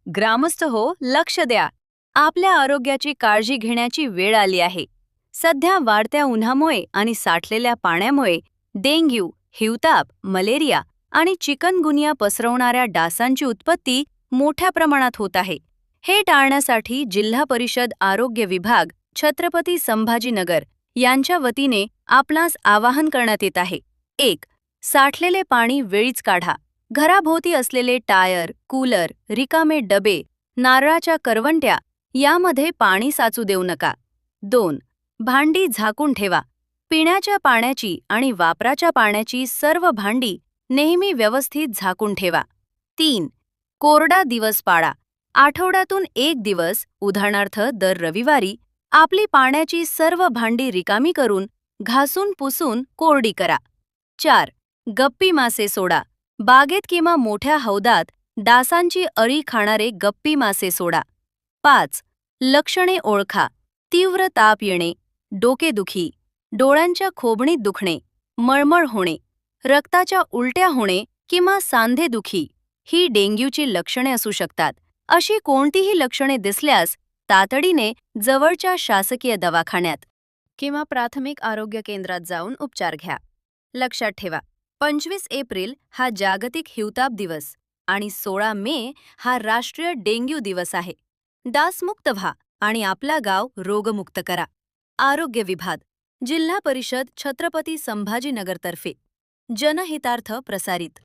ग्रामस्थ हो, लक्ष द्या. आपल्या आरोग्याची काळजी घेण्याची वेळ आली आहे. सध्या वाढत्या उन्हामुळे आणि साठलेल्या पाण्यामुळे डेंग्यू, हिवताप, मलेरिया आणि चिकनगुनिया पसरवणाऱ्या डासांची उत्पत्ती मोठ्या प्रमाणात होत आहे. हे टाळण्यासाठी जिल्हा परिषद आरोग्य विभाग, छत्रपती संभाजीनगर यांच्या वतीने आपणास आवाहन करण्यात येत आहे. 1. साठलेले पाणी वेळीच काढा. घराभोवती असलेले टायर, कूलर, रिकामे डबे, नारळाच्या करवंट्या यामध्ये पाणी साचू देऊ नका. 2. भांडी झाकून ठेवा. पिण्याच्या पाण्याची आणि वापराच्या पाण्याची सर्व भांडी नेहमी व्यवस्थित झाकून ठेवा. 3. कोरडा दिवस पाळा. आठवड्यातून एक दिवस, उदाहरणार्थ दर रविवारी, आपली पाण्याची सर्व भांडी रिकामी करून घासून पुसून कोरडी करा. 4. गप्पी मासे सोडा. बागेत किंवा मोठ्या हौदात डासांची अळी खाणारे गप्पी मासे सोडा. 5. लक्षणे ओळखा. तीव्र ताप येणे, डोकेदुखी, डोळ्यांच्या खोबणीत दुखणे, मळमळ होणे, रक्ताच्या उलट्या होणे किंवा सांधेदुखी ही डेंग्यूची लक्षणे असू शकतात. अशी कोणतीही लक्षणे दिसल्यास तातडीने जवळच्या शासकीय दवाखान्यात किंवा प्राथमिक आरोग्य केंद्रात जाऊन उपचार घ्या. लक्षात ठेवा, 25 एप्रिल हा जागतिक हिवताप दिवस आणि 16 मे हा राष्ट्रीय डेंग्यू दिवस आहे. डासमुक्त व्हा आणि आपला गाव रोगमुक्त करा. आरोग्य विभाग, जिल्हा परिषद छत्रपती संभाजीनगरतर्फे जनहितार्थ प्रसारित.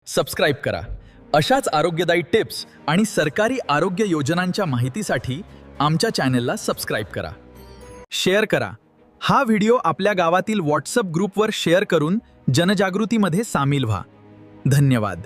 सबस्क्राईब करा. अशाच आरोग्यदायी टिप्स आणि सरकारी आरोग्य योजनांच्या माहितीसाठी आमच्या चॅनेलला सबस्क्राईब करा. शेअर करा. हा व्हिडिओ आपल्या गावातील व्हॉट्सअप ग्रुपवर शेअर करून जनजागृतीमध्ये सामील व्हा. धन्यवाद.